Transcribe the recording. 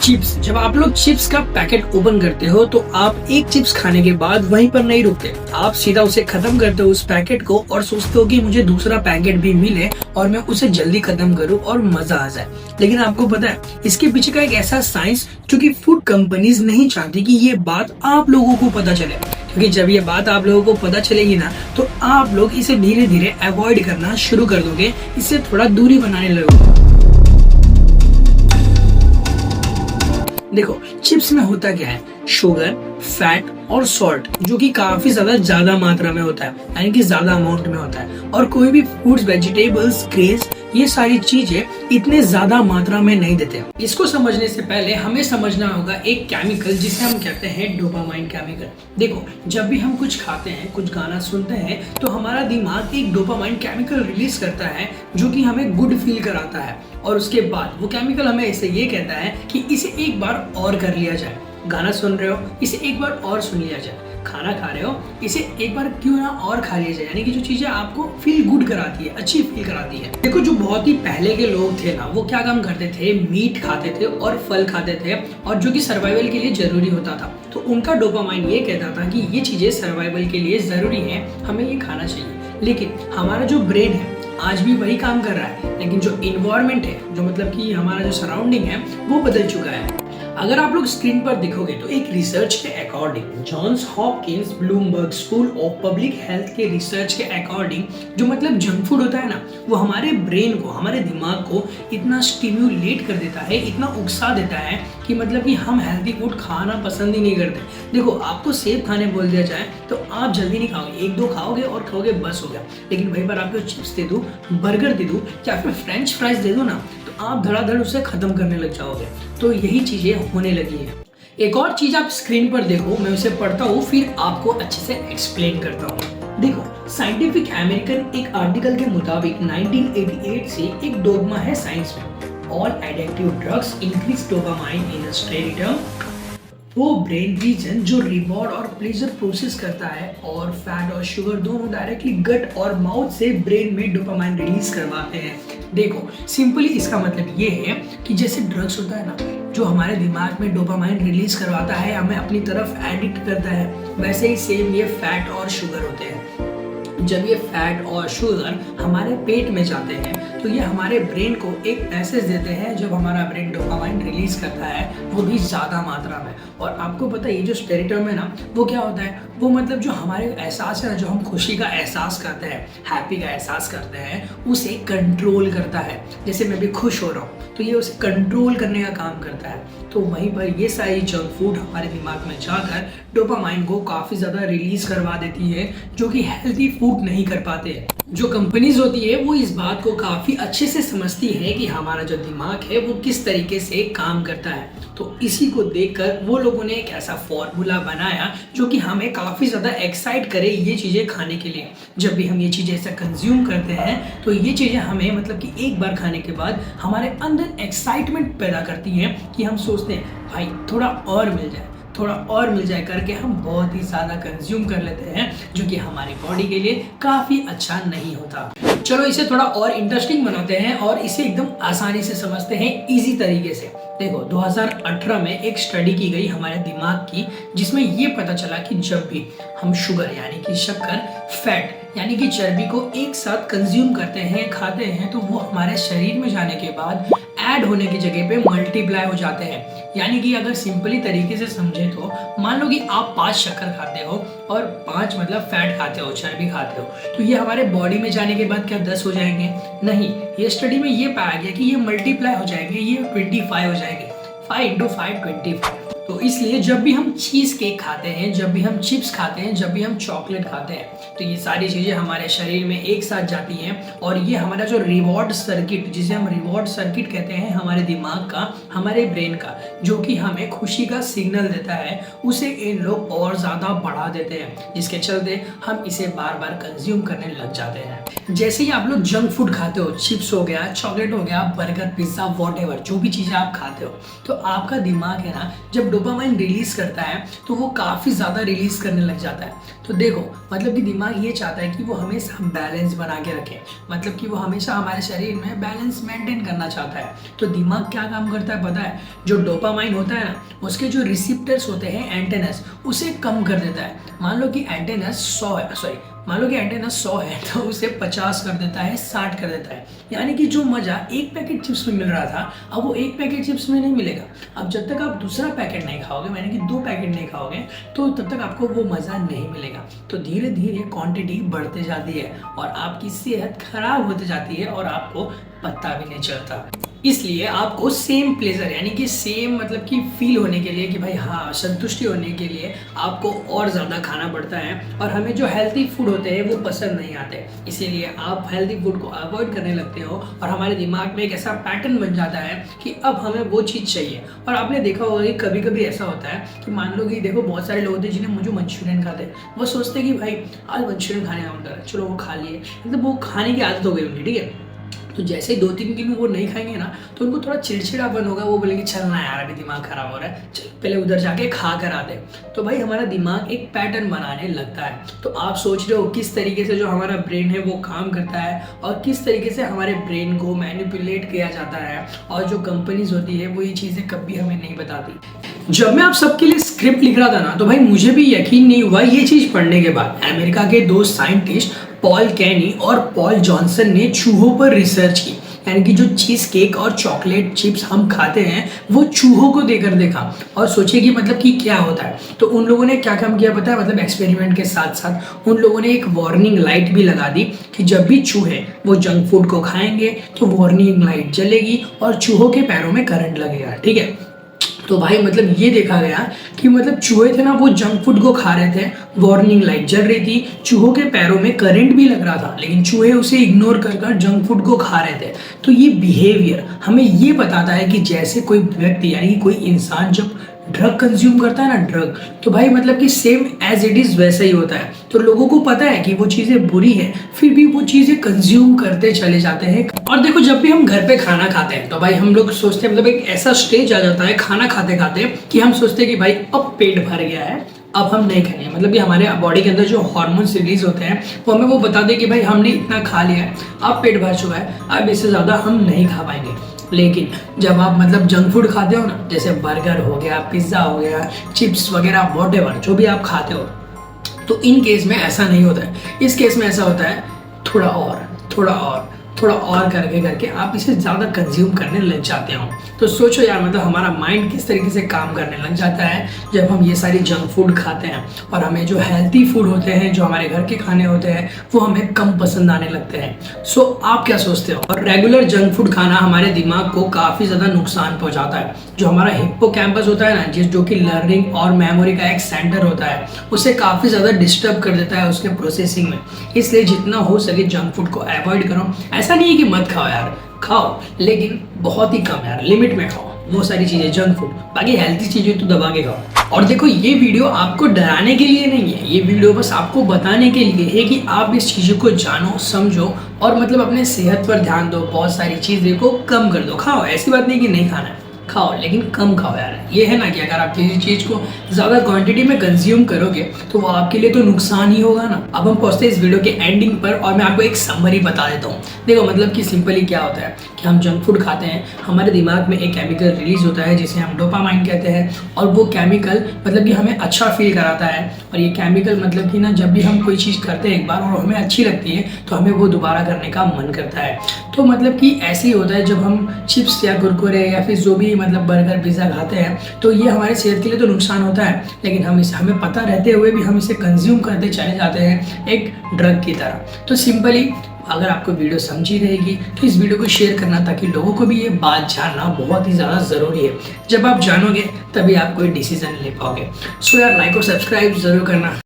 Chips, जब आप लोग चिप्स का पैकेट ओपन करते हो तो आप एक चिप्स खाने के बाद वहीं पर नहीं रुकते, आप सीधा उसे खत्म करते हो उस पैकेट को और सोचते हो कि मुझे दूसरा पैकेट भी मिले और मैं उसे जल्दी खत्म करूं और मजा आ जाए। लेकिन आपको पता है इसके पीछे का एक ऐसा साइंस जो कि फूड कंपनीज नहीं चाहती कि ये बात आप लोगों को पता चले, क्योंकि जब ये बात आप लोगों को पता चलेगी ना तो आप लोग इसे धीरे धीरे अवॉइड करना शुरू कर दोगे, इससे थोड़ा दूरी बनाने लगोगे। देखो, चिप्स में होता क्या है, शुगर, फैट और सॉल्ट जो कि काफी ज्यादा मात्रा में होता है, यानी कि ज्यादा अमाउंट में होता है। और कोई भी फूड्स, वेजिटेबल्स, ग्रेन्स, ये सारी चीजें इतने ज्यादा मात्रा में नहीं देते। इसको समझने से पहले हमें समझना होगा एक केमिकल जिसे हम कहते हैं डोपामाइन केमिकल। देखो, जब भी हम कुछ खाते हैं, कुछ गाना सुनते हैं तो हमारा दिमाग एक डोपामाइन केमिकल रिलीज करता है जो कि हमें गुड फील कराता है, और उसके बाद वो केमिकल हमें इसे ये कहता है कि इसे एक बार और कर लिया जाए। गाना सुन रहे हो, इसे एक बार और सुन लिया जाए। खाना खा रहे हो, इसे एक बार क्यों ना और खा लिया जाए, यानी कि जो चीजें आपको फील गुड कराती है, अच्छी फील कराती है। देखो, जो बहुत ही पहले के लोग थे ना, वो क्या काम करते थे, मीट खाते थे और फल खाते थे, और जो कि सर्वाइवल के लिए जरूरी होता था। तो उनका डोपामाइन ये कहता था कि ये चीजें सर्वाइवल के लिए जरूरी है, हमें ये खाना चाहिए। लेकिन हमारा जो ब्रेन है आज भी वही काम कर रहा है, लेकिन जो इन्वायरमेंट है, जो मतलब कि हमारा जो सराउंडिंग है, वो बदल चुका है। अगर आप लोग स्क्रीन पर देखोगे तो एक रिसर्च के according, Johns Hopkins Bloomberg school of public health के रिसर्च के अकॉर्डिंग, जो मतलब जंक फूड होता है ना, वो हमारे ब्रेन को, हमारे दिमाग को इतना स्टिम्युलेट कर देता है, इतना उकसा देता है कि मतलब कि हम हेल्दी फूड खाना पसंद ही नहीं करते। देखो, आपको सेब खाने बोल दिया जाए तो आप जल्दी नहीं खाओगे, एक दो खाओगे और खाओगे, बस हो गया। लेकिन वहीं पर आपको चिप्स दे दूं, बर्गर दे दूं या फिर फ्रेंच फ्राइज दे दूं ना, तो आप धड़ाधड़ उसे खत्म करने लग जाओगे। तो यही चीजें होने लगी है। एक और चीज आप स्क्रीन पर देखो, मैं उसे पढ़ता हूँ फिर आपको अच्छे से एक्सप्लेन करता हूँ। देखो, साइंटिफिक अमेरिकन एक आर्टिकल के मुताबिक 1988 से एक डोगमा है साइंस में, all addictive drugs increase dopamine in the striatum, वो ब्रेन रीजन जो रिवॉर्ड और प्लेजर प्रोसेस करता है, और फैट और शुगर दोनों डायरेक्टली गट और माउथ से ब्रेन में डोपामाइन रिलीज करवाते हैं। देखो, सिंपली इसका मतलब ये है कि जैसे ड्रग्स होता है ना, जो हमारे दिमाग में डोपामाइन रिलीज करवाता है, हमें अपनी तरफ एडिक्ट करता है, वैसे ही सेम ये फैट और शुगर होते हैं। जब ये फैट और शुगर हमारे पेट में जाते हैं तो ये हमारे ब्रेन को एक मैसेज देते हैं, जब हमारा ब्रेन डोपामाइन रिलीज करता है, वो भी ज्यादा मात्रा में। और आपको पता है ये जो स्टेरिटम है ना, वो क्या होता है, वो मतलब जो हमारे एहसास है ना, जो हम खुशी का एहसास करते हैं, हैप्पी का एहसास करते हैं, उसे कंट्रोल करता है। जैसे मैं भी खुश हो रहा हूँ तो ये उसे कंट्रोल करने का काम करता है। तो वहीं पर ये सारी जंक फूड हमारे दिमाग में जाकर डोपामाइन को काफी ज्यादा रिलीज करवा देती है, जो कि हेल्थी फूड नहीं कर पाते। जो कंपनीज होती है वो इस बात को काफी अच्छे से समझती है कि हमारा जो दिमाग है वो किस तरीके से काम करता है। तो इसी को देखकर वो लोगों ने एक ऐसा फॉर्मूला बनाया जो कि हमें काफी ज्यादा एक्साइट करे ये चीजें खाने के लिए। जब भी हम ये चीजें ऐसा कंज्यूम करते हैं तो ये चीजें हमें मतलब कि एक बार खाने के बाद हमारे अंदर एक्साइटमेंट पैदा करती हैं कि हम सोचते हैं भाई थोड़ा और मिल जाए, थोड़ा और मिल जाए करके हम बहुत ही ज्यादा कंज्यूम कर लेते हैं, जो कि हमारी बॉडी के लिए काफी अच्छा नहीं होता। चलो इसे थोड़ा और इंटरेस्टिंग बनाते हैं और इसे एकदम आसानी से समझते हैं, इजी तरीके से। देखो, 2018 में एक स्टडी की गई हमारे दिमाग की, जिसमें ये पता चला कि जब भी हम शुगर यानी कि शक्कर, फैट यानी कि चर्बी को एक साथ कंज्यूम करते हैं, खाते हैं, तो वो हमारे शरीर में जाने के बाद ऐड होने की जगह पे मल्टीप्लाई हो जाते हैं। यानी कि अगर सिंपली तरीके से समझे तो मान लो कि आप 5 शक्कर खाते हो और 5 मतलब फैट खाते हो, चर्बी खाते हो, तो ये हमारे बॉडी में जाने के बाद क्या 10 हो जाएंगे? नहीं, ये स्टडी में ये पाया गया कि ये मल्टीप्लाई हो जाएंगे, ये 25 हो जाएंगे। 5 × 5 25। तो इसलिए जब भी हम चीज केक खाते हैं, जब भी हम चिप्स खाते हैं, जब भी हम चॉकलेट खाते हैं, तो ये सारी चीजें हमारे शरीर में एक साथ जाती हैं, और ये हमारा जो रिवॉर्ड सर्किट, जिसे हम रिवॉर्ड सर्किट कहते हैं, हमारे दिमाग का, हमारे ब्रेन का, जो कि हमें खुशी का सिग्नल देता है, उसे इन लोग और ज्यादा बढ़ा देते हैं, जिसके चलते हम इसे बार बार कंज्यूम करने लग जाते हैं। जैसे ही आप लोग जंक फूड खाते हो, चिप्स हो गया, चॉकलेट हो गया, बर्गर, पिज्जा, वॉटेवर, जो भी चीजें आप खाते हो, तो आपका दिमाग है ना, जब डोपामाइन रिलीज करता है तो वो काफ़ी ज़्यादा रिलीज करने लग जाता है। तो देखो मतलब कि दिमाग ये चाहता है कि वो हमेशा बैलेंस बना के रखे, मतलब कि वो हमेशा हमारे शरीर में बैलेंस मेंटेन करना चाहता है। तो दिमाग क्या काम करता है पता है, जो डोपामाइन होता है ना उसके जो रिसिप्टर्स होते हैं एंटेनस, उसे कम कर देता है। मान लो कि एंटेनस 100 है तो उसे 50 कर देता है, 60 कर देता है। यानी कि जो मज़ा एक पैकेट चिप्स में मिल रहा था अब वो एक पैकेट चिप्स में नहीं मिलेगा। अब जब तक आप दूसरा पैकेट नहीं खाओगे, यानी कि 2 पैकेट नहीं खाओगे, तो तब तक आपको वो मज़ा नहीं मिलेगा। तो धीरे धीरे क्वांटिटी बढ़ते जाती है और आपकी सेहत खराब होती जाती है और आपको पता भी नहीं चलता। इसलिए आपको सेम प्लेजर यानी कि सेम मतलब कि फील होने के लिए कि भाई हाँ संतुष्टि होने के लिए आपको और ज़्यादा खाना पड़ता है, और हमें जो हेल्थी फूड होते हैं वो पसंद नहीं आते। इसीलिए आप हेल्थी फूड को अवॉइड करने लगते हो और हमारे दिमाग में एक ऐसा पैटर्न बन जाता है कि अब हमें वो चीज़ चाहिए। और आपने देखा होगा कि कभी कभी ऐसा होता है कि मान लो कि देखो बहुत सारे लोग होते हैं जिन्हें मुझे मंचूरियन खाते हैं, वो सोचते हैं कि भाई आज मंचूरियन खाने का मन कर रहा है, चलो वो खा लिए, मतलब वो खाने की आदत हो गई उनकी, ठीक है। तो जैसे ही 2-3 दिन वो नहीं खाएंगे ना तो उनको थोड़ा चिड़चिड़ापन होगा, वो बोलेंगे चल ना यार अभी दिमाग खराब हो रहा है, चल पहले उधर जाके खा कर आते। तो भाई हमारा दिमाग एक पैटर्न बनाने लगता है। तो आप सोच रहे हो किस तरीके से जो हमारा ब्रेन है वो काम करता है और किस तरीके से हमारे ब्रेन को मैनिपुलेट किया जाता है, और जो कंपनीज होती है वो ये चीज़ें कभी हमें नहीं बताती। जब मैं आप सबके लिए स्क्रिप्ट लिख रहा था ना तो भाई मुझे भी यकीन नहीं हुआ ये चीज़ पढ़ने के बाद। अमेरिका के 2 साइंटिस्ट पॉल कैनी और पॉल जॉनसन ने चूहों पर रिसर्च की, यानी कि जो चीज़ केक और चॉकलेट चिप्स हम खाते हैं वो चूहों को देकर देखा और सोचे कि मतलब कि क्या होता है। तो उन लोगों ने क्या काम किया पता है, मतलब एक्सपेरिमेंट के साथ साथ उन लोगों ने एक वार्निंग लाइट भी लगा दी कि जब भी चूहे वो जंक फूड को खाएंगे तो वार्निंग लाइट जलेगी और चूहों के पैरों में करंट लगेगा, ठीक है। तो भाई मतलब ये देखा गया कि मतलब चूहे थे ना वो जंक फूड को खा रहे थे, वार्निंग लाइट जल रही थी, चूहों के पैरों में करंट भी लग रहा था, लेकिन चूहे उसे इग्नोर कर जंक फूड को खा रहे थे। तो ये बिहेवियर हमें ये बताता है कि जैसे कोई व्यक्ति यानी कि कोई इंसान जब ड्रग कंज्यूम करता है ना ड्रग, तो भाई मतलब कि सेम एज इट इज वैसा ही होता है। तो लोगों को पता है कि वो चीज़ें बुरी है फिर भी वो चीज़ें कंज्यूम करते चले जाते हैं। और देखो जब भी हम घर पे खाना खाते हैं तो भाई हम लोग सोचते हैं, मतलब एक ऐसा स्टेज आ जाता है खाना खाते खाते कि हम सोचते हैं कि भाई अब पेट भर गया है अब हम नहीं खाएंगे, मतलब कि हमारे बॉडी के अंदर जो हार्मोन्स रिलीज होते हैं वो हमें वो बता दें कि भाई हमने इतना खा लिया है, अब पेट भर चुका है, अब इससे ज़्यादा हम नहीं खा पाएंगे। लेकिन जब आप मतलब जंक फूड खाते हो ना, जैसे बर्गर हो गया, पिज्ज़ा हो गया, चिप्स वगैरह वॉटेवर जो भी आप खाते हो, तो इन केस में ऐसा नहीं होता है। इस केस में ऐसा होता है थोड़ा और करके आप इसे ज़्यादा कंज्यूम करने लग जाते हो। तो सोचो यार मतलब हमारा माइंड किस तरीके से काम करने लग जाता है जब हम ये सारी जंक फूड खाते हैं, और हमें जो हेल्थी फूड होते हैं जो हमारे घर के खाने होते हैं वो हमें कम पसंद आने लगते हैं। सो आप क्या सोचते हो? और रेगुलर जंक फूड खाना हमारे दिमाग को काफ़ी ज़्यादा नुकसान पहुँचाता है। जो हमारा हिप्पोकैम्पस होता है ना, जो कि लर्निंग और मेमोरी का एक सेंटर होता है, उसे काफ़ी ज़्यादा डिस्टर्ब कर देता है उसके प्रोसेसिंग में। इसलिए जितना हो सके जंक फूड को अवॉइड करो। ऐसा नहीं है कि मत खाओ यार, खाओ लेकिन बहुत ही कम यार, लिमिट में खाओ वो सारी चीज़ें जंक फूड, बाकी हेल्थी चीज़ें तो दबा के खाओ। और देखो ये वीडियो आपको डराने के लिए नहीं है, ये वीडियो बस आपको बताने के लिए है कि आप इस चीज़ों को जानो समझो और मतलब अपने सेहत पर ध्यान दो, बहुत सारी चीज़ें को कम कर दो। खाओ, ऐसी बात नहीं कि नहीं खाना है, खाओ लेकिन कम खाओ यार। ये है ना कि अगर आप किसी चीज़ को ज़्यादा क्वांटिटी में कंज्यूम करोगे तो वो आपके लिए तो नुकसान ही होगा ना। अब हम पहुँचते हैं इस वीडियो के एंडिंग पर और मैं आपको एक समरी बता देता हूँ। देखो मतलब कि सिंपली क्या होता है कि हम जंक फूड खाते हैं, हमारे दिमाग में एक केमिकल रिलीज होता है जिसे हम डोपामाइन कहते हैं, और वो केमिकल मतलब कि हमें अच्छा फील कराता है। और ये केमिकल मतलब कि ना जब भी हम कोई चीज़ करते हैं एक बार और हमें अच्छी लगती है तो हमें वो दोबारा करने का मन करता है। तो मतलब कि ऐसे ही होता है जब हम चिप्स या कुरकुरे या फिर जो भी मतलब बर्गर पिज़्ज़ा खाते हैं तो ये हमारे सेहत के लिए तो नुकसान होता है, लेकिन हमें पता रहते हुए भी हम इसे कंज्यूम करते चले जाते हैं एक ड्रग की तरह। तो सिंपली अगर आपको वीडियो समझी रहेगी तो इस वीडियो को शेयर करना ताकि लोगों को भी ये बात जानना बहुत ही ज़्यादा ज़रूरी है। जब आप जानोगे तभी आप कोई डिसीजन ले पाओगे। सो यार लाइक और सब्सक्राइब ज़रूर करना।